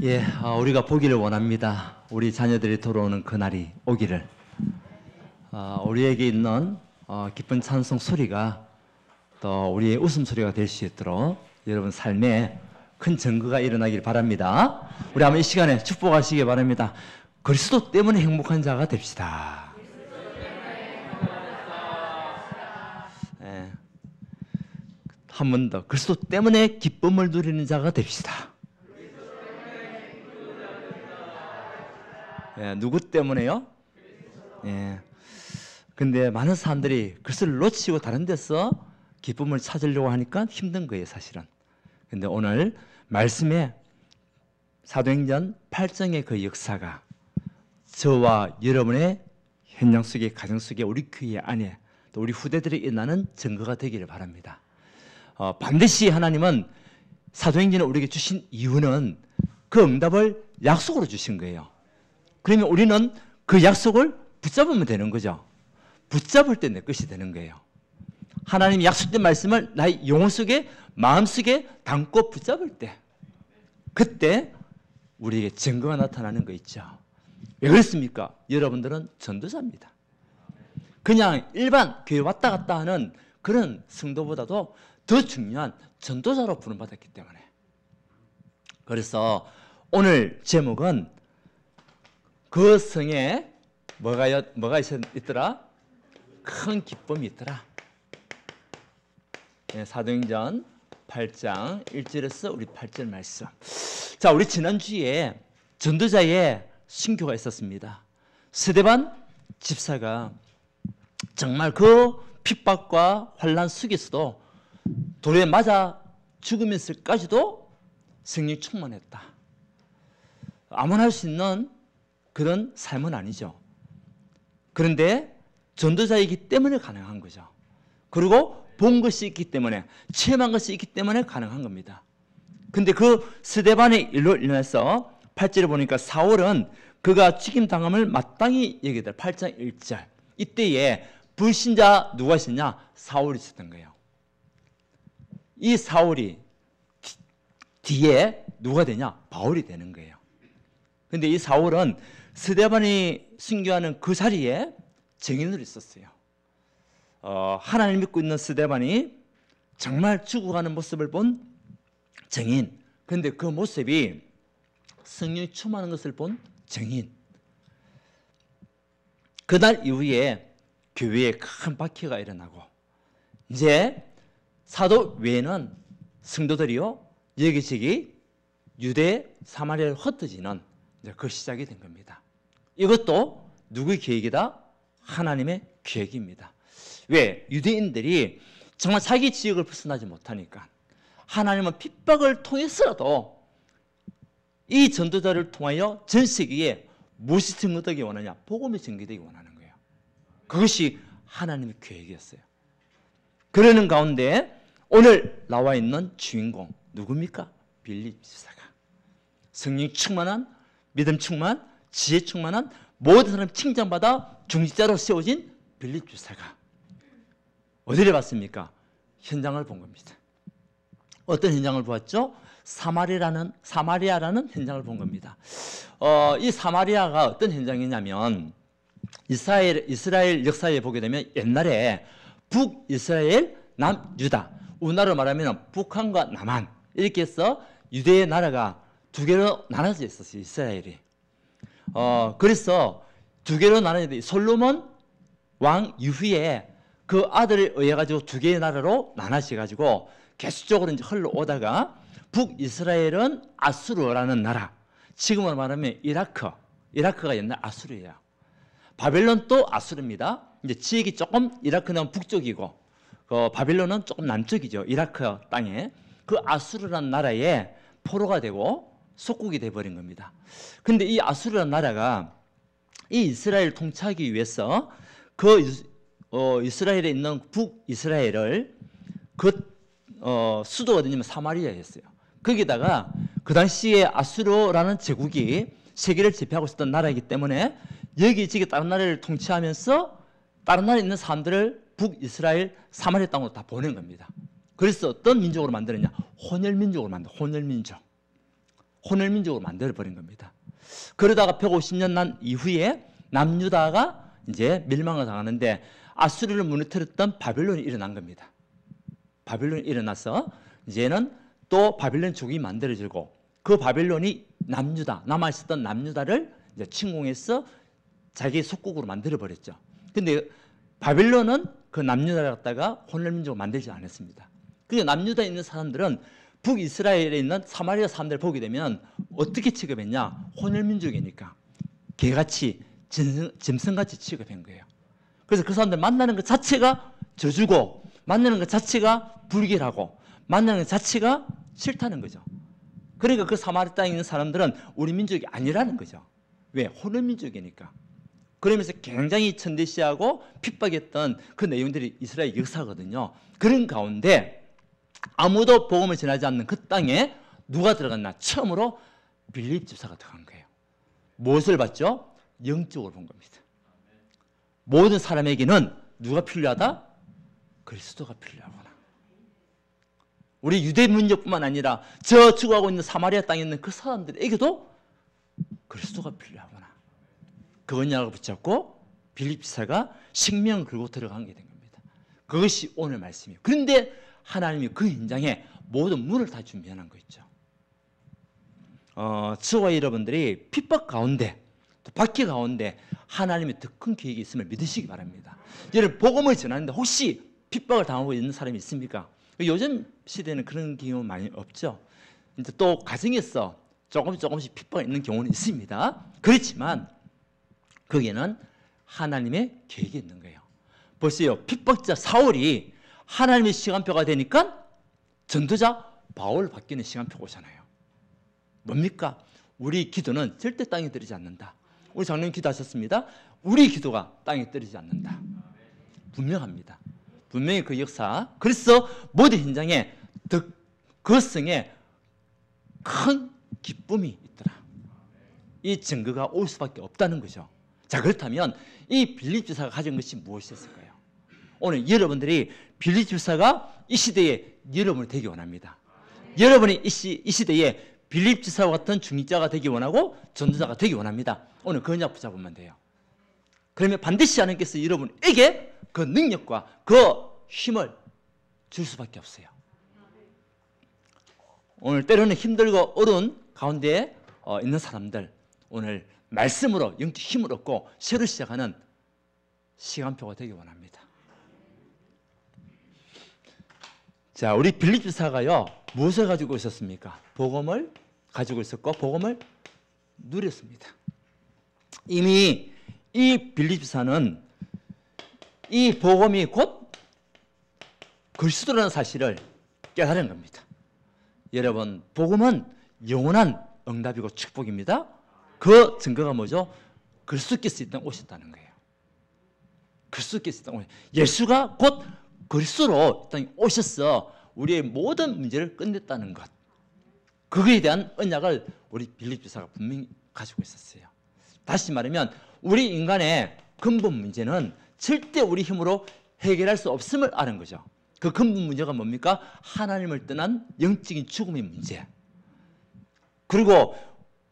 예, 우리가 보기를 원합니다. 우리 자녀들이 돌아오는 그날이 오기를. 우리에게 있는 기쁜 찬송 소리가 또 우리의 웃음소리가 될 수 있도록 여러분 삶에 큰 증거가 일어나길 바랍니다. 우리 한번 이 시간에 축복하시기 바랍니다. 그리스도 때문에 행복한 자가 됩시다. 예, 한 번 더. 그리스도 때문에 기쁨을 누리는 자가 됩시다. 예, 누구 때문에요? 예. 근데 많은 사람들이 그것을 놓치고 다른 데서 기쁨을 찾으려고 하니까 힘든 거예요, 사실은. 근데 오늘 말씀에 사도행전 8장의 그 역사가 저와 여러분의 현장 속에, 가정 속에, 우리 교회 안에 또 우리 후대들이 일어나는 증거가 되기를 바랍니다. 반드시 하나님은 사도행전을 우리에게 주신 이유는 그 응답을 약속으로 주신 거예요. 그러면 우리는 그 약속을 붙잡으면 되는 거죠. 붙잡을 때 내 것이 되는 거예요. 하나님이 약속된 말씀을 나의 영혼 속에, 마음 속에 담고 붙잡을 때, 그때 우리에게 증거가 나타나는 거 있죠. 왜 그렇습니까? 여러분들은 전도자입니다. 그냥 일반 교회 왔다 갔다 하는 그런 성도보다도 더 중요한 전도자로 부름받았기 때문에. 그래서 오늘 제목은 그 성에 뭐가 있더라? 큰 기쁨이 있더라. 네, 사도행전 8장 1절에서 우리 8절 말씀. 자, 우리 지난주에 전도자의 순교가 있었습니다. 스데반 집사가 정말 그 핍박과 환난 속에서도 돌에 맞아 죽으면서까지도 성령이 충만했다. 아무나 할 수 있는 그런 삶은 아니죠. 그런데 전도자이기 때문에 가능한 거죠. 그리고 본 것이 있기 때문에, 체험한 것이 있기 때문에 가능한 겁니다. 근데 그 스데반의 일로 인해서 8절에 보니까 사울은 그가 죽임당함을 마땅히 여기더라. 8장 1절. 이때에 불신자 누가 있었냐? 사울이 있었던 거예요. 이 사울이 뒤에 누가 되냐? 바울이 되는 거예요. 근데 이 사울은 스데반이 순교하는 그 자리에 증인으로 있었어요. 하나님 믿고 있는 스데반이 정말 죽어가는 모습을 본 증인. 그런데 그 모습이 성령이 충만한 것을 본 증인. 그날 이후에 교회에 큰 박해가 일어나고 이제 사도 외에는 성도들이요 여기저기 유대 사마리아를 흩어지는 이제 그 시작이 된 겁니다. 이것도 누구의 계획이다? 하나님의 계획입니다. 왜? 유대인들이 정말 자기 지역을 벗어나지 못하니까 하나님은 핍박을 통해서라도 이 전도자를 통하여 전 세계에 무엇이 증거되기 원하냐? 복음이 증거되기 원하는 거예요. 그것이 하나님의 계획이었어요. 그러는 가운데 오늘 나와 있는 주인공 누굽니까? 빌립 집사가 성령 충만한, 믿음 충만, 지혜 충만한 모든 사람 칭찬받아 중직자로 세워진 빌립 집사가 어디를 봤습니까? 현장을 본 겁니다. 어떤 현장을 보았죠? 사마리아라는 현장을 본 겁니다. 이 사마리아가 어떤 현장이냐면 이스라엘 역사에 보게 되면 옛날에 북이스라엘, 남유다, 우리나라로 말하면 북한과 남한 이렇게 해서 유대의 나라가 두 개로 나눠져 있었어요. 이스라엘이. 그래서 두 개로 나눠져 솔로몬 왕 이후에 그 아들에 의해 가지고 두 개의 나라로 나눠져 가지고 계속적으로 이제 흘러오다가 북이스라엘은 아수르라는 나라, 지금으로 말하면 이라크가 옛날 아수르예요. 바벨론도 아수르입니다. 이제 지역이 조금 이라크는 북쪽이고 바벨론은 조금 남쪽이죠. 이라크 땅에 그 아수르라는 나라에 포로가 되고 속국이 돼버린 겁니다. 근데 이 아수르라는 나라가 이 이스라엘을 통치하기 위해서 그 이스라엘에 있는 북이스라엘을 수도가 어디냐면 사마리아였어요. 거기다가 그 당시에 아수르라는 제국이 세계를 지배하고 있었던 나라이기 때문에 여기저기 다른 나라를 통치하면서 다른 나라에 있는 사람들을 북이스라엘 사마리아 땅으로 다 보낸 겁니다. 그래서 어떤 민족으로 만들었냐? 혼혈민족으로 만들어. 혼혈민족. 혼혈민족으로 만들어버린 겁니다. 그러다가 150년 난 이후에 남유다가 이제 멸망을 당하는데 아수르를 무너뜨렸던 바벨론이 일어난 겁니다. 바벨론이 일어나서 이제는 또 바벨론 족이 만들어지고 그 바벨론이 남유다, 남아있었던 남유다를 이제 침공해서 자기 속국으로 만들어버렸죠. 근데 바벨론은 그 남유다를 갖다가 혼혈민족으로 만들지 않았습니다. 그래서 남유다에 있는 사람들은 북이스라엘에 있는 사마리아 사람들을 보게 되면 어떻게 취급했냐? 혼혈민족이니까 개같이 짐승같이 취급한 거예요. 그래서 그 사람들 만나는 것 자체가 저주고 만나는 것 자체가 불길하고 만나는 것 자체가 싫다는 거죠. 그러니까 그 사마리아 땅에 있는 사람들은 우리 민족이 아니라는 거죠. 왜? 혼혈민족이니까. 그러면서 굉장히 천대시하고 핍박했던 그 내용들이 이스라엘 역사거든요. 그런 가운데 아무도 복음을 전하지 않는 그 땅에 누가 들어갔나? 처음으로 빌립 집사가 들어간 거예요. 무엇을 봤죠? 영적으로 본 겁니다. 모든 사람에게는 누가 필요하다? 그리스도가 필요하구나. 우리 유대 민족뿐만 아니라 저 죽어가고 있는 사마리아 땅에 있는 그 사람들에게도 그리스도가 필요하구나. 그 언약을 붙잡고 빌립 집사가 생명을 걸고 들어간 게 된 겁니다. 그것이 오늘 말씀이에요. 그런데 하나님이 그 현장에 모든 문을 다 준비해놓은 거 있죠. 저와 여러분들이 핍박 가운데 또 박해 가운데 하나님의 더 큰 계획이 있음을 믿으시기 바랍니다. 여러분 복음을 전하는데 혹시 핍박을 당하고 있는 사람이 있습니까? 요즘 시대는 그런 경우 많이 없죠. 이제 또 가정에서 조금씩 핍박이 있는 경우는 있습니다. 그렇지만 거기에는 하나님의 계획이 있는 거예요. 보세요. 핍박자 사울이 하나님의 시간표가 되니까 전도자 바울 바뀌는 시간표가 오잖아요. 뭡니까? 우리 기도는 절대 땅에 떨어지지 않는다. 우리 장로님 기도하셨습니다. 우리 기도가 땅에 떨어지지 않는다. 분명합니다. 분명히 그 역사. 그래서 모든 현장에 거성에 큰 기쁨이 있더라. 이 증거가 올 수밖에 없다는 거죠. 자, 그렇다면 이 빌립 집사가 가진 것이 무엇이었을까요? 오늘 여러분들이 빌립 집사가 이 시대에 여러분이 되기 원합니다. 여러분이 이 시대에 빌립 집사와 같은 중직자가 되기 원하고 전도자가 되기 원합니다. 오늘 그 언약 붙잡으면 돼요. 그러면 반드시 하나님께서 여러분에게 그 능력과 그 힘을 줄 수밖에 없어요. 오늘 때로는 힘들고 어려운 가운데 있는 사람들, 오늘 말씀으로 영적 힘을 얻고 새로 시작하는 시간표가 되기 원합니다. 자, 우리 빌립 집사가요 무엇을 가지고 있었습니까? 복음을 가지고 있었고 복음을 누렸습니다. 이미 이 빌립 집사는 이 복음이 곧 그리스도라는 사실을 깨달은 겁니다. 여러분, 복음은 영원한 응답이고 축복입니다. 그 증거가 뭐죠? 그리스도께서 이 땅에 오셨다는 거예요. 그리스도께서 이 땅에 예수가 곧 그리스도로 이 땅에 오셔서 우리의 모든 문제를 끝냈다는 것. 그거에 대한 언약을 우리 빌립 집사가 분명히 가지고 있었어요. 다시 말하면 우리 인간의 근본 문제는 절대 우리 힘으로 해결할 수 없음을 아는 거죠. 그 근본 문제가 뭡니까? 하나님을 떠난 영적인 죽음의 문제. 그리고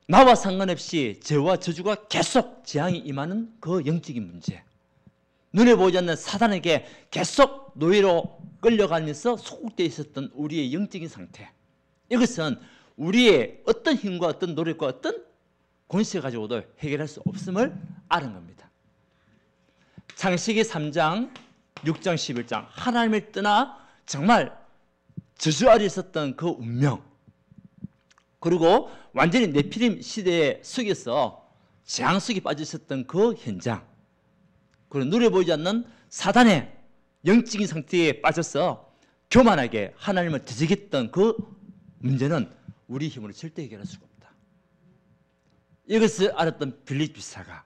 나와 상관없이 죄와 저주가 계속 재앙이 임하는 그 영적인 문제. 눈에 보이지 않는 사단에게 계속 노예로 끌려가면서 소국되어 있었던 우리의 영적인 상태. 이것은 우리의 어떤 힘과 어떤 노력과 어떤 권세 가지고도 해결할 수 없음을 아는 겁니다. 창세기 3장, 6장, 11장 하나님을 떠나 정말 저주 아래 있었던 그 운명, 그리고 완전히 네피림 시대에 속에서 재앙 속에 빠져 있었던 그 현장, 그리고 눈에 보이지 않는 사단의 영적인 상태에 빠져서 교만하게 하나님을 뒤적였던 그 문제는 우리 힘으로 절대 해결할 수가 없다. 이것을 알았던 빌립 집사가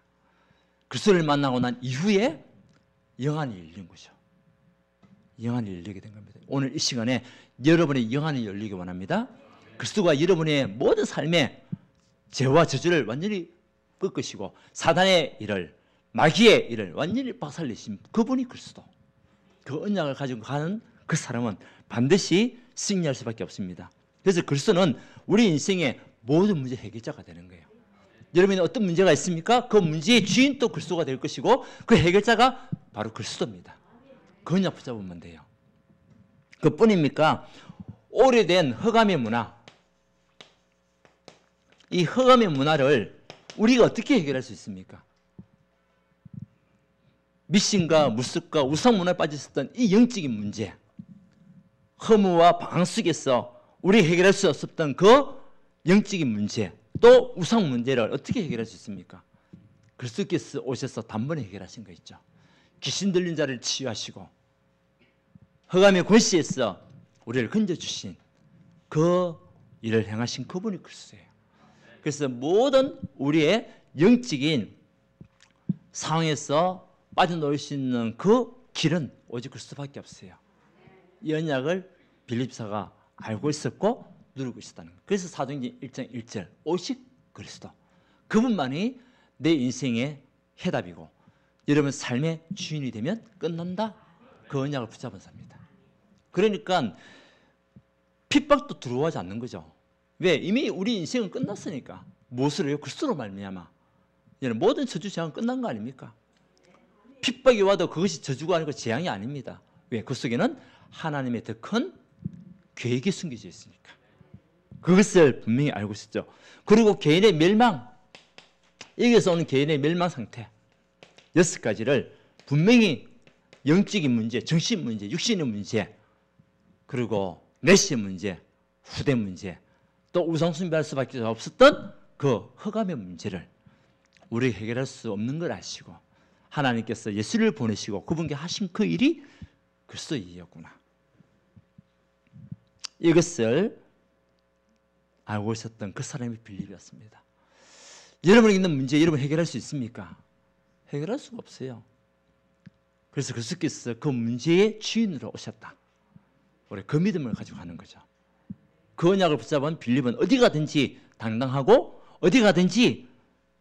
그리스도를 만나고 난 이후에 영안이 열린 거죠. 영안이 열리게 된 겁니다. 오늘 이 시간에 여러분의 영안이 열리기 원합니다. 그리스도가 여러분의 모든 삶에 죄와 저주를 완전히 꺾으시고 사단의 일을, 마귀의 일을 완전히 박살내신 그분이 그리스도. 그 언약을 가지고 가는 그 사람은 반드시 승리할 수밖에 없습니다. 그래서 그리스도는 우리 인생의 모든 문제 해결자가 되는 거예요. 여러분이 어떤 문제가 있습니까? 그 문제의 주인도 그리스도가 될 것이고 그 해결자가 바로 그리스도입니다. 그 언약 붙잡으면 돼요. 그뿐입니까? 오래된 흑암의 문화, 이 흑암의 문화를 우리가 어떻게 해결할 수 있습니까? 미신과 무습과 우상 문화에 빠졌었던 이 영적인 문제, 허무와 방황 속에서 우리 해결할 수 없었던 그 영적인 문제, 또 우상 문제를 어떻게 해결할 수 있습니까? 그리스도께서 오셔서 단번에 해결하신 거 있죠. 귀신 들린 자를 치유하시고 흑암의 권세에서 우리를 건져주신 그 일을 행하신 그분이 그리스도예요. 그래서 모든 우리의 영적인 상황에서 빠져나올 수 있는 그 길은 오직 그리스도밖에 없어요. 이 언약을 빌립사가 알고 있었고 누리고 있었다는 거예요. 그래서 사도행전 1장 1절 오직 그리스도, 그분만이 내 인생의 해답이고 여러분 삶의 주인이 되면 끝난다. 그 언약을 붙잡은 사람입니다. 그러니까 핍박도 두려워하지 않는 거죠. 왜? 이미 우리 인생은 끝났으니까. 무엇으로요? 그리스도로 말미암아 모든 저주 재앙은 끝난 거 아닙니까? 핍박이 와도 그것이 저주가 아니고 재앙이 아닙니다. 왜? 그 속에는 하나님의 더 큰 계획이 숨겨져 있으니까. 그것을 분명히 알고 있었죠. 그리고 개인의 멸망, 여기서 오는 개인의 멸망 상태 6가지를 분명히 영적인 문제, 정신 문제, 육신의 문제, 그리고 내시의 문제, 후대 문제, 또 우상숭배할 수밖에 없었던 그 흑암의 문제를 우리가 해결할 수 없는 걸 아시고 하나님께서 예수를 보내시고 그분께 하신 그 일이 그리스도의 일이었구나. 이것을 알고 있었던 그 사람이 빌립이었습니다. 여러분이 있는 문제 여러분 해결할 수 있습니까? 해결할 수가 없어요. 그래서 그리스도께서 그 문제의 주인으로 오셨다. 우리 그 믿음을 가지고 가는 거죠. 그 언약을 붙잡은 빌립은 어디 가든지 당당하고 어디 가든지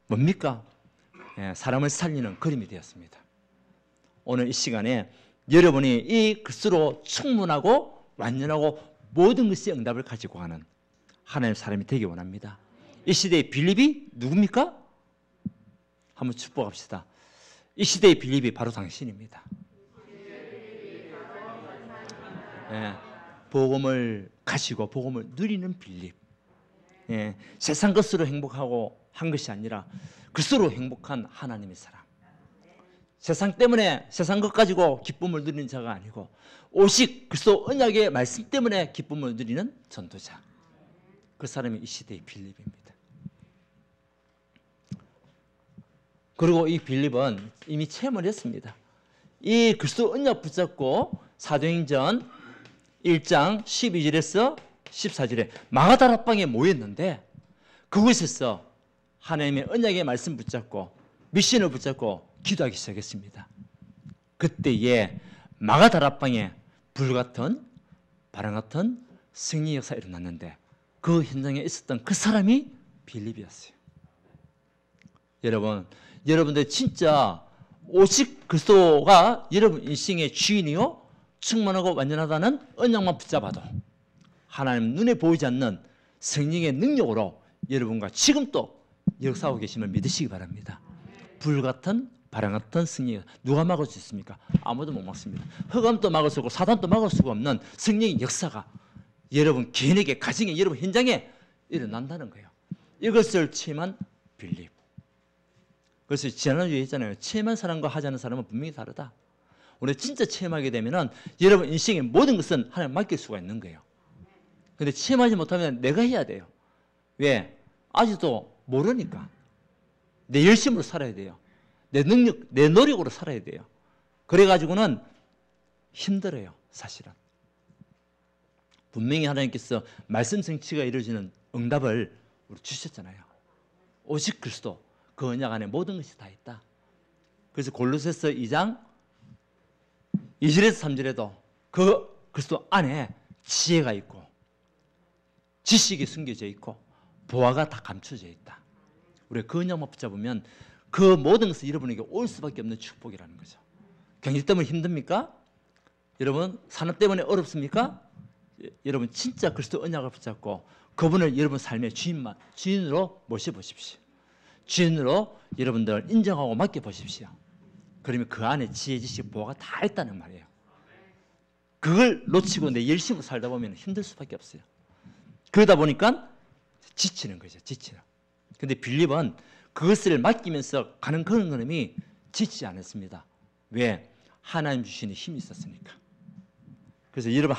뭡니까? 사람을 살리는 그림이 되었습니다. 오늘 이 시간에 여러분이 이 그리스도로 충분하고 완전하고 모든 것의 응답을 가지고 가는 하나님의 사람이 되기 원합니다. 이 시대의 빌립이 누굽니까? 한번 축복합시다. 이 시대의 빌립이 바로 당신입니다. 복음을 가지고 복음을 누리는 빌립. 세상 것으로 행복하고 한 것이 아니라 그리스도로 행복한 하나님의 사람. 세상 때문에 세상 것 가지고 기쁨을 누리는 자가 아니고 오직 그리스도 언약의 말씀 때문에 기쁨을 누리는 전도자. 그 사람이 이 시대의 빌립입니다. 그리고 이 빌립은 이미 체험을 했습니다. 이 그리스도 언약 붙잡고 사도행전 1장 12절에서 14절에 마가다락방에 모였는데 그곳에서 하나님의 언약의 말씀 붙잡고 미션을 붙잡고 기도하기 시작했습니다. 그때에 마가다락방에 불같은 바람 같은 승리 역사가 일어났는데 그 현장에 있었던 그 사람이 빌립이었어요. 여러분들 진짜 오직 그리스도가 여러분 인생의 주인이요 충만하고 완전하다는 언약만 붙잡아도 하나님 눈에 보이지 않는 성령의 능력으로 여러분과 지금 또 역사하고 계심을 믿으시기 바랍니다. 불같은 바람 같은 성령, 누가 막을 수 있습니까? 아무도 못 막습니다. 흑암도 막을 수 없고 사단도 막을 수가 없는 성령의 역사가 여러분 개인에게, 가정에, 여러분 현장에 일어난다는 거예요. 이것을 체험한 빌립. 그래서 지난주에 했잖아요. 체험한 사람과 하지 않은 사람은 분명히 다르다. 오늘 진짜 체험하게 되면은 여러분 인생의 모든 것은 하나님 맡길 수가 있는 거예요. 근데 체험하지 못하면 내가 해야 돼요. 왜? 아직도 모르니까. 내 열심으로 살아야 돼요. 내 능력, 내 노력으로 살아야 돼요. 그래가지고는 힘들어요, 사실은. 분명히 하나님께서 말씀 성취가 이루어지는 응답을 우리 주셨잖아요. 오직 그리스도, 그 언약 안에 모든 것이 다 있다. 그래서 골로새서 2장 2절에서 3절에도 그 그리스도 안에 지혜가 있고 지식이 숨겨져 있고 보화가 다 감춰져 있다. 우리가 그 언약만 붙잡으면 그 모든 것을 여러분에게 올 수밖에 없는 축복이라는 거죠. 경제 때문에 힘듭니까? 여러분 산업 때문에 어렵습니까? 여러분 진짜 그리스도 언약을 붙잡고 그분을 여러분 삶의 주인으로 모셔보십시오. 주인으로 여러분들 인정하고 맡겨보십시오. 그러면 그 안에 지혜, 지식, 보호가 다 있다는 말이에요. 그걸 놓치고 내 열심히 살다 보면 힘들 수밖에 없어요. 그러다 보니까 지치는 거죠. 지치는. 근데 빌립은 그것을 맡기면서 가는 그런 걸음이 지치지 않았습니다. 왜? 하나님 주시는 힘이 있었으니까. 그래서 여러분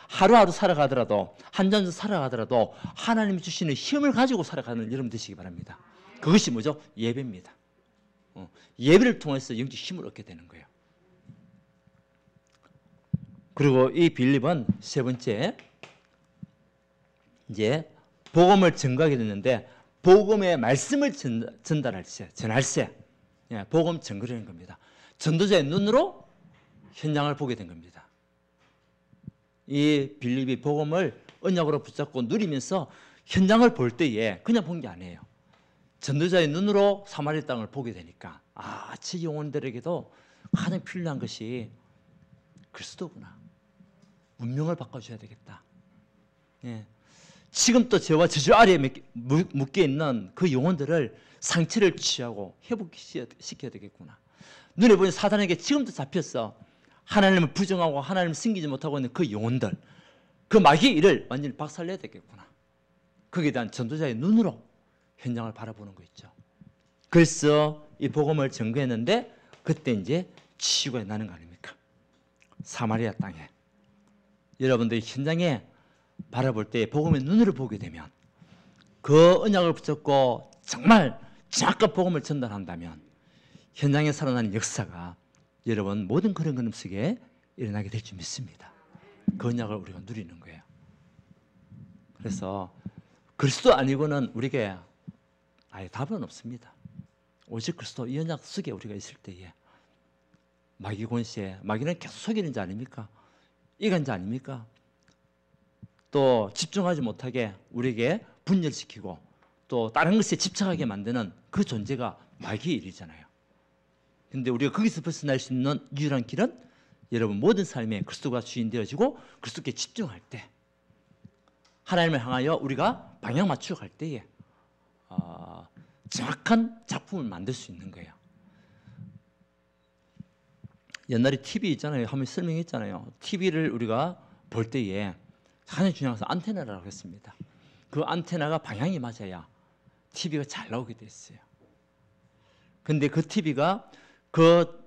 하루하루 살아가더라도 한전전 살아가더라도 하나님 주시는 힘을 가지고 살아가는 여러분 되시기 바랍니다. 그것이 뭐죠? 예배입니다. 예배를 통해서 영적 힘을 얻게 되는 거예요. 그리고 이 빌립은 세 번째 이제 복음을 전가하게 됐는데 복음의 말씀을 전할세 복음 전거라는 겁니다. 전도자의 눈으로 현장을 보게 된 겁니다. 이 빌립이 복음을 언약으로 붙잡고 누리면서 현장을 볼 때에 그냥 본 게 아니에요. 전도자의 눈으로 사마리아 땅을 보게 되니까 제 영혼들에게도 가장 필요한 것이 그리스도구나. 운명을 바꿔줘야 되겠다. 예. 지금 또 저와 저주 아래에 묶여 있는 그 영혼들을 상처를 취하고 회복시켜야 되겠구나. 눈에 보이는 사단에게 지금도 잡혔어. 하나님을 부정하고 하나님을 섬기지 못하고 있는 그 영혼들, 그 마귀의 일을 완전히 박살내야 되겠구나. 거기에 대한 전도자의 눈으로 현장을 바라보는 거 있죠. 그래서 이 복음을 전거했는데 그때 이제 치유가 나는 거 아닙니까? 사마리아 땅에 여러분들이 현장에 바라볼 때 복음의 눈으로 보게 되면 그 언약을 붙잡고 정말 정확한 복음을 전달한다면 현장에 살아나는 역사가 여러분 모든 그런 그림 속에 일어나게 될 줄 믿습니다. 그 언약을 우리가 누리는 거예요. 그래서 그리스도 아니고는 우리에게 아예 답은 없습니다. 오직 그리스도 이 언약 속에 우리가 있을 때에 마귀 권세, 마귀는 계속 속이는 자 아닙니까? 이간 자 아닙니까? 또 집중하지 못하게 우리에게 분열시키고 또 다른 것에 집착하게 만드는 그 존재가 마귀의 일이잖아요. 그런데 우리가 거기서 벗어날 수 있는 유일한 길은 여러분 모든 삶에 그리스도가 주인 되어지고 그리스도께 집중할 때 하나님을 향하여 우리가 방향 맞추어 갈 때에 정확한 작품을 만들 수 있는 거예요. 옛날에 TV 있잖아요. 한번 설명했잖아요. TV를 우리가 볼 때에 가장 중요한 것은 안테나라고 했습니다. 그 안테나가 방향이 맞아야 TV가 잘 나오게 됐어요. 근데 그 TV가 그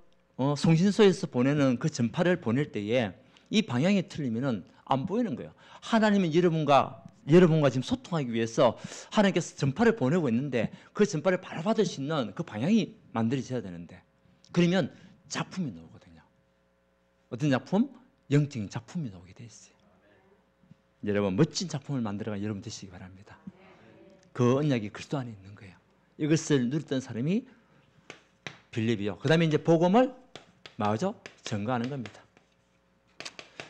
송신소에서 보내는 그 전파를 보낼 때에 이 방향이 틀리면은 안 보이는 거예요. 하나님은 여러분과 지금 소통하기 위해서 하나님께서 전파를 보내고 있는데 그 전파를 바로 받을 수 있는 그 방향이 만들어져야 되는데 그러면 작품이 나오거든요. 어떤 작품? 영적인 작품이 나오게 돼 있어요. 여러분 멋진 작품을 만들어가 여러분 되시기 바랍니다. 그 언약이 그리스도 안에 있는 거예요. 이것을 누렸던 사람이 빌립이요. 그 다음에 이제 복음을 뭐죠? 전가하는 겁니다.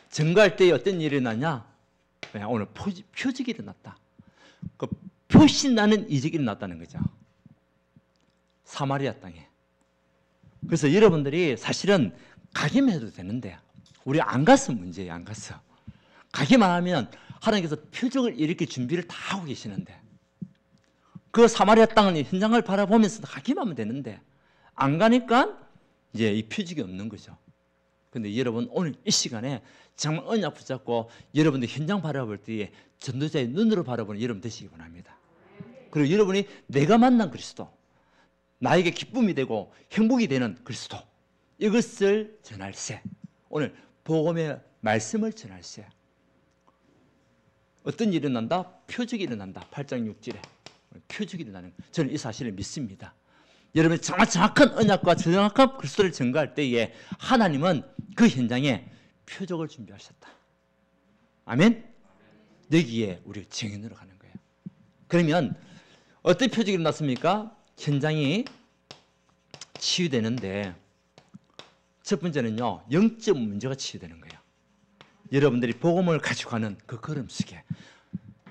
전가할 때 어떤 일이 일어나냐? 오늘 표적이 일어났다. 그 표시 나는 이적이 일어났다는 거죠. 사마리아 땅에. 그래서 여러분들이 사실은 가기만 해도 되는데 우리 안 가서 문제예요. 안 가서. 가기만 하면 하나님께서 표적을 일으킬 준비를 다 하고 계시는데 그 사마리아 땅을 현장을 바라보면서 가기만 하면 되는데 안 가니까 이제 이 표적이 없는 거죠. 근데 여러분 오늘 이 시간에 정말 언약 붙잡고 여러분들 현장 바라볼 때에 전도자의 눈으로 바라보는 여러분 되시기 바랍니다. 그리고 여러분이 내가 만난 그리스도, 나에게 기쁨이 되고 행복이 되는 그리스도, 이것을 전할세. 오늘 복음의 말씀을 전할세. 어떤 일이 일어난다? 표적이 일어난다. 8장 6절에 표적이 일어나는 거예요. 저는 이 사실을 믿습니다. 여러분이 정확한 언약과 정확한 그리스도를 전가할 때에 하나님은 그 현장에 표적을 준비하셨다. 아멘? 여기에 우리 증인으로 가는 거예요. 그러면 어떤 표적이 일어났습니까? 현장이 치유되는데 첫 번째는요, 영적 문제가 치유되는 거예요. 여러분들이 복음을 가지고 가는 그 걸음 속에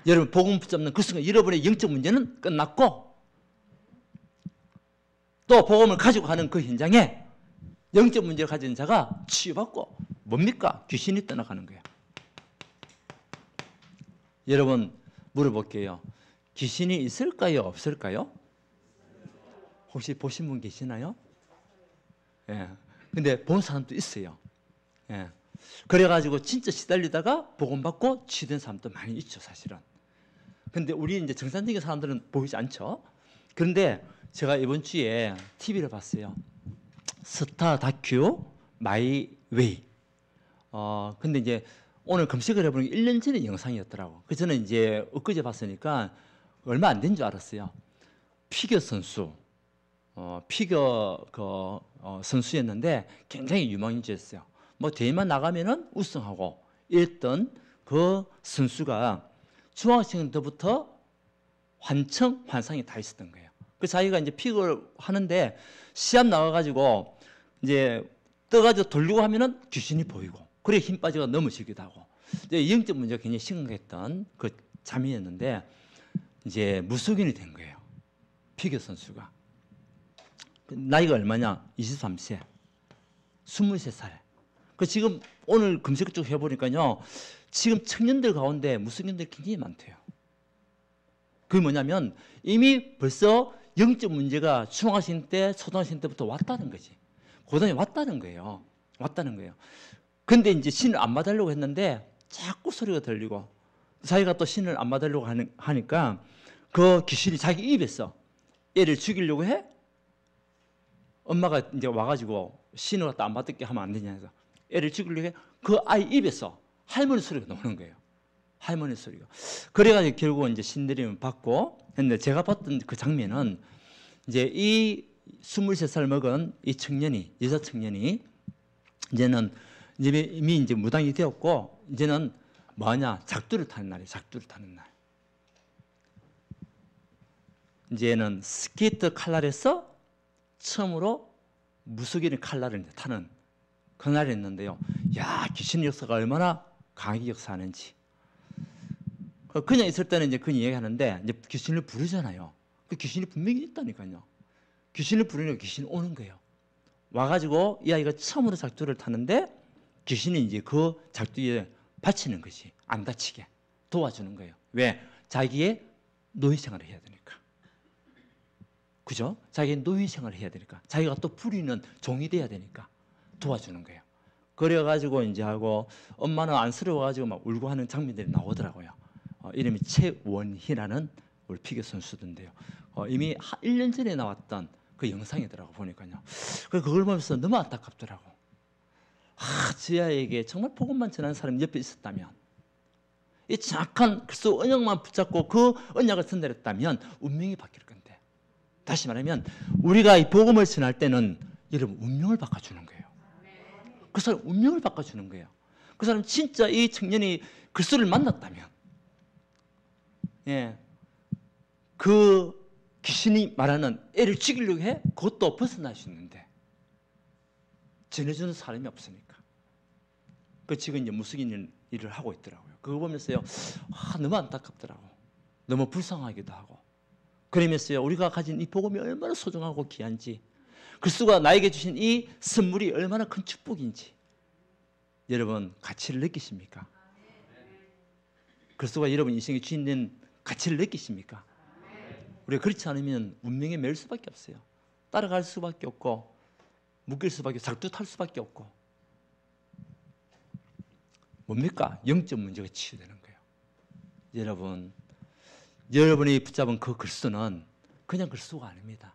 여러분 복음 붙잡는 그 순간 여러분의 영적 문제는 끝났고 또 복음을 가지고 가는 그 현장에 영적 문제를 가진 자가 치유받고 뭡니까? 귀신이 떠나가는 거예요. 여러분 물어볼게요. 귀신이 있을까요? 없을까요? 혹시 보신 분 계시나요? 예. 근데 본 사람도 있어요. 예. 그래가지고 진짜 시달리다가 복음받고 치유된 사람도 많이 있죠, 사실은. 근데 우리 이제 정상적인 사람들은 보이지 않죠. 그런데 제가 이번 주에 TV를 봤어요. 스타 다큐 마이 웨이. 근데 이제 오늘 검색을 해보니까 1년 전의 영상이었더라고. 그래서 저는 이제 엊그제 봤으니까 얼마 안 된 줄 알았어요. 피겨 선수, 선수였는데 굉장히 유망인주였어요. 뭐 대회만 나가면은 우승하고 이랬던 그 선수가 중학생 때부터 환상이 다 있었던 거예요. 그 자기가 이제 피겨를 하는데 시합 나가가지고 이제 떠가지고 돌리고 하면은 귀신이 보이고, 그래 힘 빠져가 넘어지기도 하고, 이제 영적 문제가 굉장히 심각했던 그 자매였는데 이제 무속인이 된 거예요. 피겨 선수가. 나이가 얼마냐? 23세, 23살. 그 지금 오늘 검색 쪽 해보니까요, 지금 청년들 가운데 무속인들이 굉장히 많대요. 그게 뭐냐면 이미 벌써 영적 문제가 중학생 때, 초등학생 때부터 왔다는 거지. 고등에 왔다는 거예요. 왔다는 거예요. 근데 이제 신을 안 받으려고 했는데 자꾸 소리가 들리고, 자기가 또 신을 안 받으려고 하니까 그 귀신이 자기 입에서 애를 죽이려고 해. 엄마가 이제 와가지고 신을 갖다 안 받게 하면 안 되냐 해서 애를 죽이려고 해. 그 아이 입에서 할머니 소리가 나오는 거예요. 할머니 소리가. 그래가지고 결국 이제 신들임을 받고. 근데 제가 봤던 그 장면은 이제 이 23살 먹은 이 청년이, 여자 청년이 이제는 이미 이제 무당이 되었고, 이제는 뭐하냐? 작두를 타는 날이에요. 작두를 타는 날. 이제는 스케이트 칼날에서 처음으로 무속인의 칼날을 타는 그날이 있는데요. 야, 귀신의 역사가 얼마나 강하게 역사하는지. 그냥 있을 때는 이제 그 이야기하는데 이제 귀신을 부르잖아요. 그 귀신이 분명히 있다니까요. 귀신을 부르니까 귀신이 오는 거예요. 와가지고 이 아이가 처음으로 작두를 타는데 귀신이 이제 그 작두에 받치는 것이 안 다치게 도와주는 거예요. 왜? 자기의 노예 생활을 해야 되니까. 그죠? 자기의 노예 생활을 해야 되니까. 자기가 또 부리는 종이 돼야 되니까 도와주는 거예요. 그래가지고 이제 하고 엄마는 안쓰러워가지고 막 울고 하는 장면들이 나오더라고요. 이름이 최원희라는 우리 피겨 선수인데요. 이미 1년 전에 나왔던 그 영상이더라고 보니까요. 그걸 보면서 너무 안타깝더라고. 저 아이에게 정말 복음만 전하는 사람이 옆에 있었다면, 이 정확한 그리스도 언약만 붙잡고 그 언약을 전달했다면 운명이 바뀔 건데, 다시 말하면 우리가 이 복음을 전할 때는 여러분 운명을 바꿔주는 거예요. 그 사람 운명을 바꿔주는 거예요. 그 사람 진짜 이 청년이 그리스도를 만났다면, 예, 그 귀신이 말하는 애를 죽이려고 해? 그것도 벗어날 수 있는데 전해주는 사람이 없으니까. 그 지금 이제 무속인 일을 하고 있더라고요. 그거 보면서요, 너무 안타깝더라고. 너무 불쌍하기도 하고. 그러면서요, 우리가 가진 이 복음이 얼마나 소중하고 귀한지, 그리스도가 나에게 주신 이 선물이 얼마나 큰 축복인지 여러분 가치를 느끼십니까? 그리스도가 여러분 인생의 주인된 가치를 느끼십니까? 우리가 그렇지 않으면 운명에 매일 수밖에 없어요. 따라갈 수밖에 없고, 묶일 수밖에, 작두 탈 수밖에 없고. 뭡니까? 영적 문제가 치유되는 거예요. 여러분, 여러분이 붙잡은 그 그리스도는 그냥 그리스도가 아닙니다.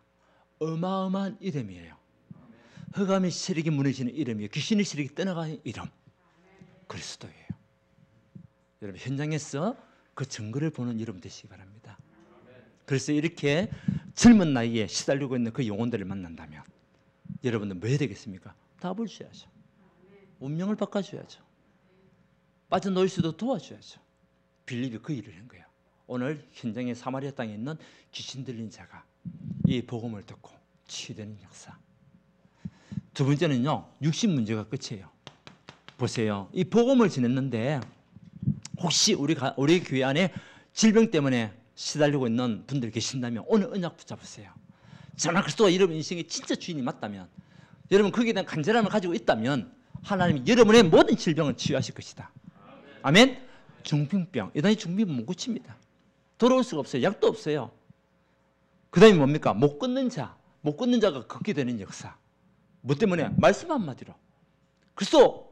어마어마한 이름이에요. 흑암의 세력이 무너지는 이름이에요. 귀신의 세력이 떠나가는 이름, 그리스도예요. 여러분 현장에서 그 증거를 보는 여러분 되시기 바랍니다. 그래서 이렇게 젊은 나이에 시달리고 있는 그 영혼들을 만난다면 여러분들 뭐 해야 되겠습니까? 답을 줘야죠. 운명을 바꿔줘야죠. 빠져놓을 수도 도와줘야죠. 빌립이 그 일을 한 거예요. 오늘 현장의 사마리아 땅에 있는 귀신 들린 자가 이 복음을 듣고 치유되는 역사. 두 번째는요, 육신 문제가 끝이에요. 보세요. 이 복음을 전했는데 혹시 우리 교회 안에 질병 때문에 시달리고 있는 분들 계신다면 오늘 언약 붙잡으세요. 정말 그리스도가 여러분 인생의 진짜 주인이 맞다면, 여러분 거기에 대한 간절함을 가지고 있다면 하나님이 여러분의 모든 질병을 치유하실 것이다. 아멘. 중풍병, 여전히 중풍병 못 고칩니다. 돌아올 수가 없어요. 약도 없어요. 그 다음에 뭡니까? 못 걷는 자. 못 걷는 자가 걷게 되는 역사. 뭐 때문에? 말씀 한마디로. 그래서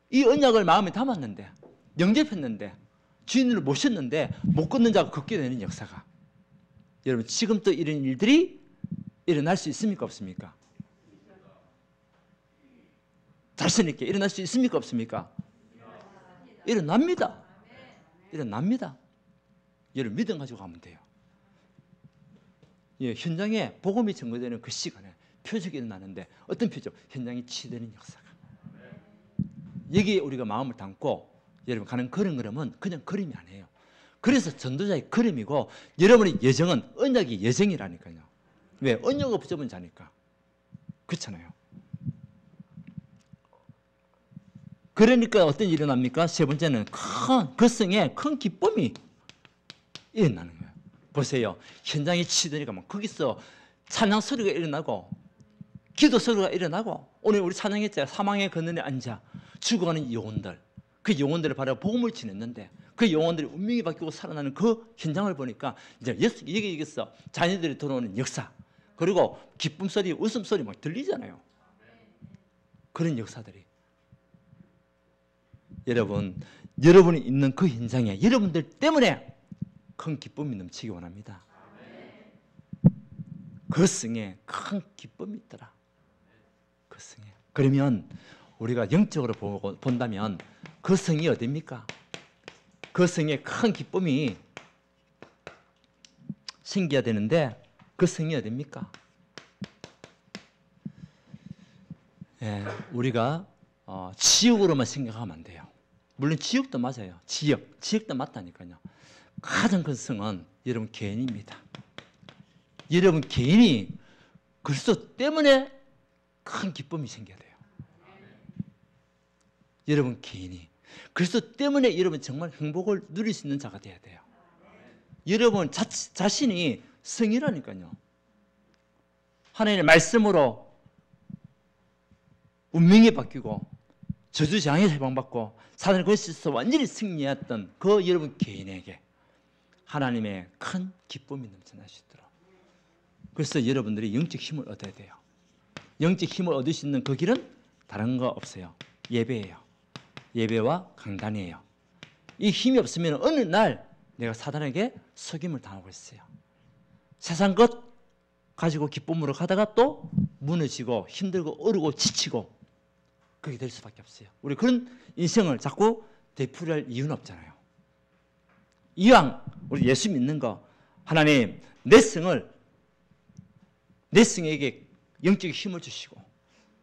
이 언약을 마음에 담았는데, 영접했는데, 주인을 모셨는데 못 걷는 자가 걷게 되는 역사가. 여러분 지금 또 이런 일들이 일어날 수 있습니까? 없습니까? 자신 있게 일어날 수 있습니까? 없습니까? 일어납니다. 일어납니다. 여러분 믿음 가지고 가면 돼요. 예, 현장에 복음이 증거되는 그 시간에 표적이 일어나는데 어떤 표적? 현장이 치유되는 역사가. 여기에 우리가 마음을 담고 여러분 가는 걸음은 그냥 걸음이 아니에요. 그래서 전도자의 걸음이고 여러분의 여정은 언약의 여정이라니까요. 왜? 언약을 붙잡은 자니까. 그렇잖아요. 그러니까 어떤 일이 일어납니까? 세 번째는 큰 거성에 큰 기쁨이 일어나는 거예요. 보세요. 현장이 치유되니까 막 거기서 찬양 소리가 일어나고 기도 소리가 일어나고 오늘 우리 찬양했잖아요. 사망의 그늘에 앉아 죽어가는 영혼들. 그 영혼들을 바라보고 복음을 지냈는데 그 영혼들이 운명이 바뀌고 살아나는 그 현장을 보니까 이제 여기 있어. 자녀들이 들어오는 역사. 그리고 기쁨 소리, 웃음 소리 막 들리잖아요. 그런 역사들이. 여러분이 있는 그 현장에 여러분들 때문에 큰 기쁨이 넘치기 원합니다. 그 성에 큰 기쁨이 있더라. 그 성에. 그러면 우리가 영적으로 본다면 그 성이 어디입니까? 그 성에 큰 기쁨이 생겨야 되는데 그 성이 어디입니까? 예, 우리가 지옥으로만 생각하면 안 돼요. 물론 지옥도 맞아요. 지옥도 맞다니까요. 가장 큰 성은 여러분 개인입니다. 여러분 개인이 그리스도 때문에 큰 기쁨이 생겨야 돼요. 여러분 개인이 그리스도 때문에 여러분 정말 행복을 누릴 수 있는 자가 돼야 돼요. 여러분 자신이 성이라니까요. 하나님의 말씀으로 운명이 바뀌고 저주장애에서 해방받고 사단의 권세에서 완전히 승리했던 그 여러분 개인에게 하나님의 큰 기쁨이 넘쳐날 수 있도록. 그래서 여러분들이 영적 힘을 얻어야 돼요. 영적 힘을 얻을 수 있는 그 길은 다른 거 없어요. 예배예요. 예배와 강단이에요. 이 힘이 없으면 어느 날 내가 사단에게 속임을 당하고 있어요. 세상 것 가지고 기쁨으로 가다가 또 무너지고 힘들고 어르고 지치고 그렇게 될 수밖에 없어요. 우리 그런 인생을 자꾸 되풀이할 이유는 없잖아요. 이왕 우리 예수 믿는 거 하나님 내 성에게 영적 힘을 주시고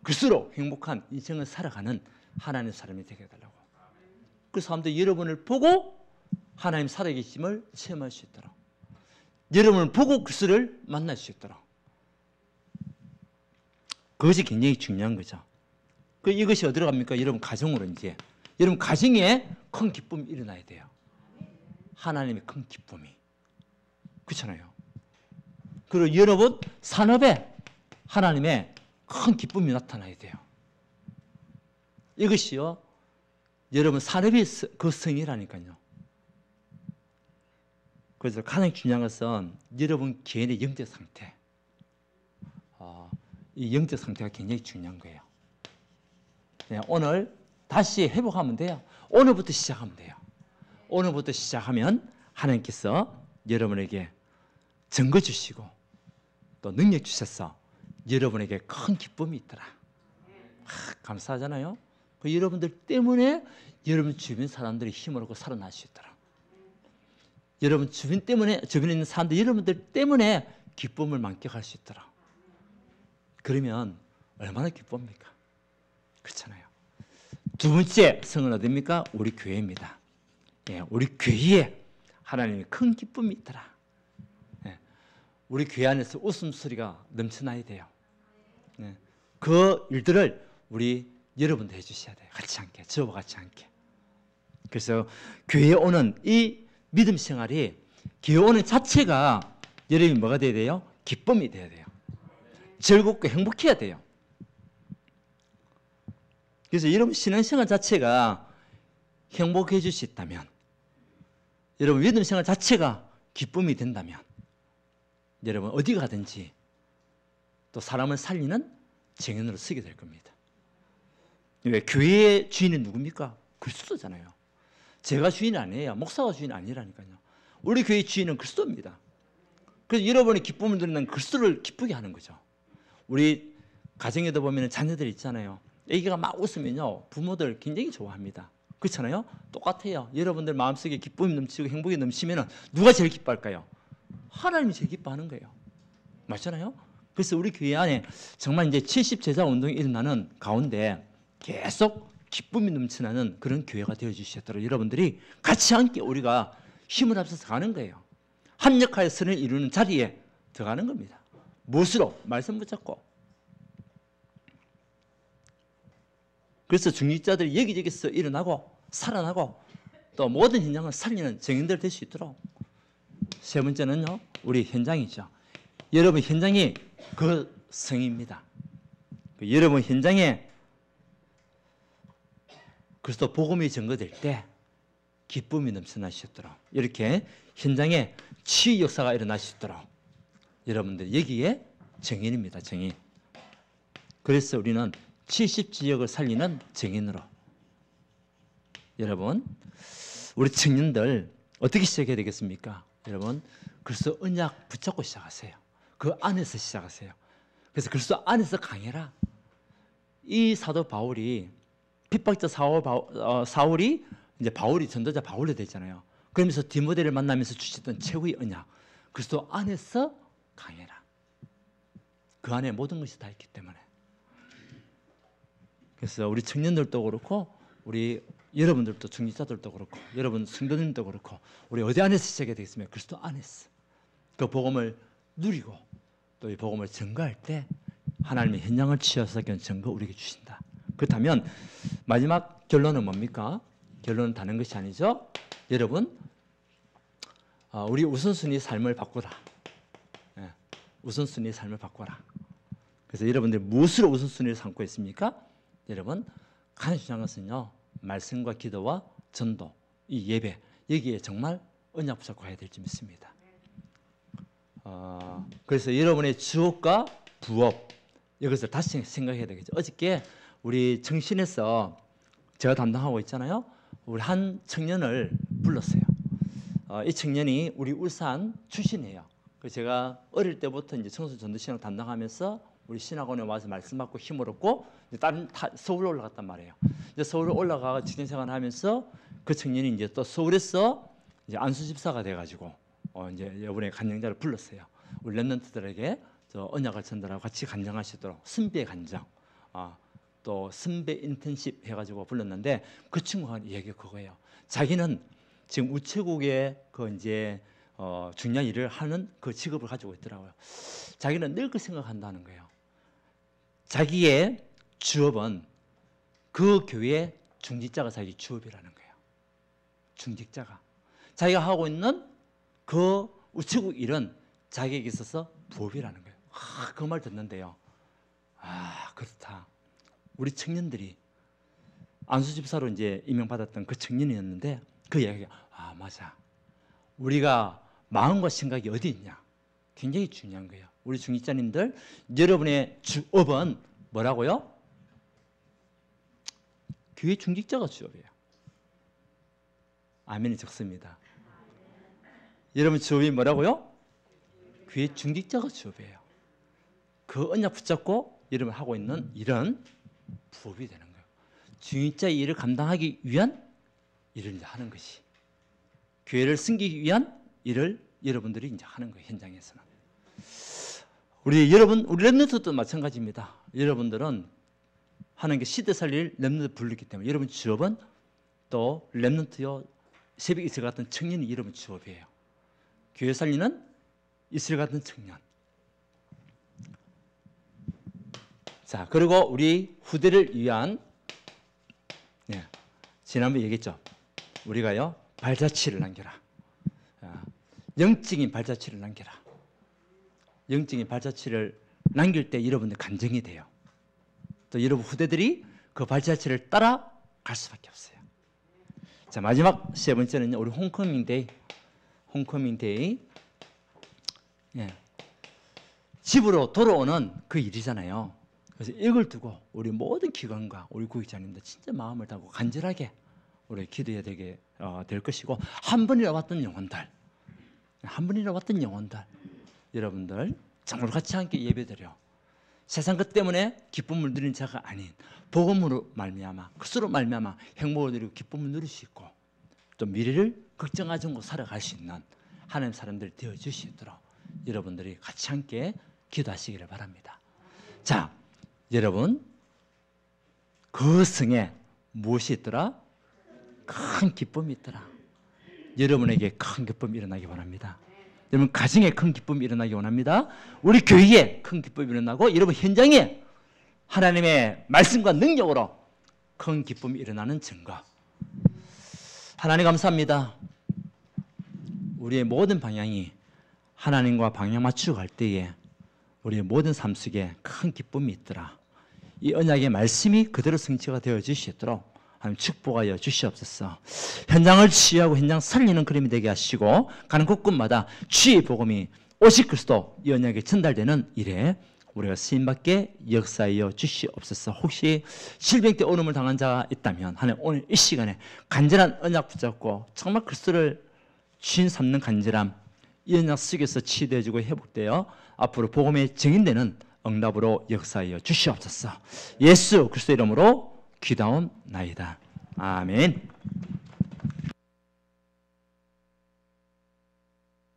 그수록 행복한 인생을 살아가는 하나님의 사람이 되게 해달라고. 그 사람들 여러분을 보고 하나님 살아계심을 체험할 수 있도록 여러분을 보고 그리스도를 만날 수 있도록 그것이 굉장히 중요한 거죠. 이것이 어디로 갑니까? 여러분 가정으로 이제 여러분 가정에 큰 기쁨이 일어나야 돼요. 하나님의 큰 기쁨이. 그렇잖아요. 그리고 여러분 산업에 하나님의 큰 기쁨이 나타나야 돼요. 이것이요. 여러분 산업이 그 성이라니까요. 그래서 가장 중요한 것은 여러분 개인의 영적 상태. 이 영적 상태가 굉장히 중요한 거예요. 네, 오늘 다시 회복하면 돼요. 오늘부터 시작하면 돼요. 오늘부터 시작하면 하나님께서 여러분에게 증거 주시고 또 능력 주셔서 여러분에게 큰 기쁨이 있더라. 감사하잖아요. 여러분들 때문에 여러분 주변 사람들이 힘을 얻고 살아날 수 있더라. 여러분 주변에 있는 사람들 여러분들 때문에 기쁨을 만끽할 수 있더라. 그러면 얼마나 기쁩니까? 그렇잖아요. 두 번째 성은 어디입니까? 우리 교회입니다. 예, 우리 교회에 하나님의 큰 기쁨이 있더라. 예, 우리 교회 안에서 웃음소리가 넘쳐나야 돼요. 예, 그 일들을 우리 여러분도 해주셔야 돼요. 같이 함께, 저와 같이 함께. 그래서 교회에 오는 이 믿음 생활이 교회 오는 자체가 여러분이 뭐가 돼야 돼요? 기쁨이 돼야 돼요. 즐겁고 행복해야 돼요. 그래서 여러분 신앙생활 자체가 행복해 줄 수 있다면 여러분 믿음 생활 자체가 기쁨이 된다면 여러분 어디 가든지 또 사람을 살리는 증인으로 서게 될 겁니다. 왜? 교회의 주인은 누굽니까? 그리스도잖아요. 제가 주인이 아니에요. 목사가 주인이 아니라니까요. 우리 교회의 주인은 그리스도입니다. 그래서 여러분이 기쁨을 누리는 그리스도를 기쁘게 하는 거죠. 우리 가정에도 보면 자녀들 있잖아요. 애기가 막 웃으면요 부모들 굉장히 좋아합니다. 그렇잖아요. 똑같아요. 여러분들 마음속에 기쁨이 넘치고 행복이 넘치면 누가 제일 기뻐할까요? 하나님이 제일 기뻐하는 거예요. 맞잖아요. 그래서 우리 교회 안에 정말 이제 70제자 운동이 일어나는 가운데 계속 기쁨이 넘치는 그런 교회가 되어주시도록 여러분들이 같이 함께 우리가 힘을 합쳐서 가는 거예요. 합력하여 선을 이루는 자리에 들어가는 겁니다. 무엇으로? 말씀 붙잡고. 그래서 중직자들이 여기저기서 일어나고 살아나고 또 모든 현장을 살리는 증인들 될 수 있도록. 세 번째는요, 우리 현장이죠. 여러분 현장이 그 성입니다. 여러분 현장에 그리스도 복음이 전거될 때 기쁨이 넘쳐나시도록 이렇게 현장에 치유 역사가 일어나시도록 여러분들 여기에 증인입니다. 증인. 그래서 우리는 70지역을 살리는 증인으로 여러분 우리 청년들 어떻게 시작해야 되겠습니까? 여러분 그리스도 언약 붙잡고 시작하세요. 그 안에서 시작하세요. 그래서 그리스도 안에서 강해라. 이 사도 바울이 핍박자 사울이 이제 바울이 전도자 바울이 됐잖아요. 그러면서 디모데를 만나면서 주셨던 최후의 언약. 그리스도 안에서 강해라. 그 안에 모든 것이 다 있기 때문에. 그래서 우리 청년들도 그렇고 우리 여러분들도 중직자들도 그렇고 여러분 성도님도 그렇고 우리 어디 안에서 시작해야 되겠습니까? 그리스도 안에서 그 복음을 누리고 또 이 복음을 증거할 때 하나님의 현장을 취하서 증거 우리에게 주신다. 그렇다면 마지막 결론은 뭡니까? 결론은 다른 것이 아니죠. 여러분 우리 우선순위 삶을 바꾸라. 우선순위 삶을 바꿔라. 그래서 여러분들 무엇으로 우선순위를 삼고 있습니까? 여러분 가장 중요한 것은요 말씀과 기도와 전도, 이 예배 여기에 정말 언약 붙잡고 해야 될지 믿습니다. 그래서 여러분의 주업과 부업 이것을 다시 생각해야 되겠죠. 어저께 우리 정신에서 제가 담당하고 있잖아요. 우리 한 청년을 불렀어요. 이 청년이 우리 울산 출신이에요. 제가 어릴 때부터 이제 청소 전도 신앙 담당하면서 우리 신학원에 와서 말씀 받고 힘을 얻고 다른 서울로 올라갔단 말이에요. 이제 서울로 올라가 직장 생활을 하면서 그 청년이 이제 또 서울에서 이제 안수 집사가 돼가지고 이제 이번에 간증자를 불렀어요. 우리 렘넌트들에게 저 언약을 전달하고 같이 간증하시도록 선배 간증, 또 선배 인턴십 해가지고 불렀는데 그 친구가 얘기가 그거예요. 자기는 지금 우체국에 그 이제 중요한 일을 하는 그 직업을 가지고 있더라고요. 자기는 늘 그 생각한다는 거예요. 자기의 주업은 그 교회의 중직자가 자기 주업이라는 거예요. 중직자가 자기가 하고 있는 그 우체국 일은 자기에게 있어서 부업이라는 거예요. 그 말 듣는데요. 그렇다. 우리 청년들이 안수집사로 이제 임명받았던 그 청년이었는데 그 이야기가 맞아. 우리가 마음과 생각이 어디 있냐. 굉장히 중요한 거예요. 우리 중직자님들 여러분의 주업은 뭐라고요? 교회 중직자가 주업이에요. 아멘이 적습니다. 여러분 주업이 뭐라고요? 교회 중직자가 주업이에요. 그 언약 붙잡고 여러분 하고 있는 일은 부업이 되는 거예요. 중직자의 일을 감당하기 위한 일을 이제 하는 것이 교회를 섬기기 위한 일을 여러분들이 이제 하는 거예요. 현장에서는 우리 렘넌트도 마찬가지입니다. 여러분들은 하는 게 시대 살릴 렘넌트 부르기 때문에 여러분 주업은 또 렘넌트요 새벽 이슬 같은 청년이 여러분 주업이에요. 교회 살리는 이슬 같은 청년. 자, 그리고 우리 후대를 위한 지난번에 얘기했죠. 우리가요 발자취를 남겨라. 영적인 발자취를 남겨라. 영적인 발자취를 남길 때 여러분들 간증이 돼요. 또 여러분 후대들이 그 발자취를 따라 갈 수밖에 없어요. 자, 마지막 세 번째는요. 우리 홈커밍 데이. 예. 집으로 돌아오는 그 일이잖아요. 그래서 이걸 두고 우리 모든 기관과 우리 구역장님들 진짜 마음을 다하고 간절하게 우리 기도해야 되게 될 것이고, 한 번이라 왔던 영혼들, 여러분들 정말 같이 함께 예배드려 세상 것 때문에 기쁨을 누리는 자가 아닌 복음으로 말미암아, 그리스도로 말미암아 행복을 누리고 기쁨을 누릴 수 있고 또 미래를 걱정하지 않고 살아갈 수 있는 하나님 사람들이 되어 주시도록 여러분들이 같이 함께 기도하시기를 바랍니다. 자, 여러분, 그 성에 무엇이 있더라? 큰 기쁨이 있더라. 여러분에게 큰 기쁨이 일어나기 원합니다. 여러분 가정에 큰 기쁨이 일어나기 원합니다. 우리 교회에 큰 기쁨이 일어나고 여러분 현장에 하나님의 말씀과 능력으로 큰 기쁨이 일어나는 증거. 하나님 감사합니다. 우리의 모든 방향이 하나님과 방향 맞추고 갈 때에 우리의 모든 삶 속에 큰 기쁨이 있더라. 이 언약의 말씀이 그대로 성취가 되어 주시도록 하나님 축복하여 주시옵소서. 현장을 치유하고 현장 살리는 그림이 되게 하시고 가는 곳곳마다 주의 복음이 오직 그리스도 이 언약에 전달되는 일에 우리가 쓰임받게 역사하여 주시옵소서. 혹시 질병 때 어려움을 당한 자가 있다면 하나님 오늘 이 시간에 간절한 언약 붙잡고 정말 그리스도를 주인 삼는 간절함, 이 언약 속에서 치유되어지고 회복되어 앞으로 복음의 증인되는 응답으로 역사하여 주시옵소서. 예수 그리스도 이름으로 기도하옵나이다. 아멘.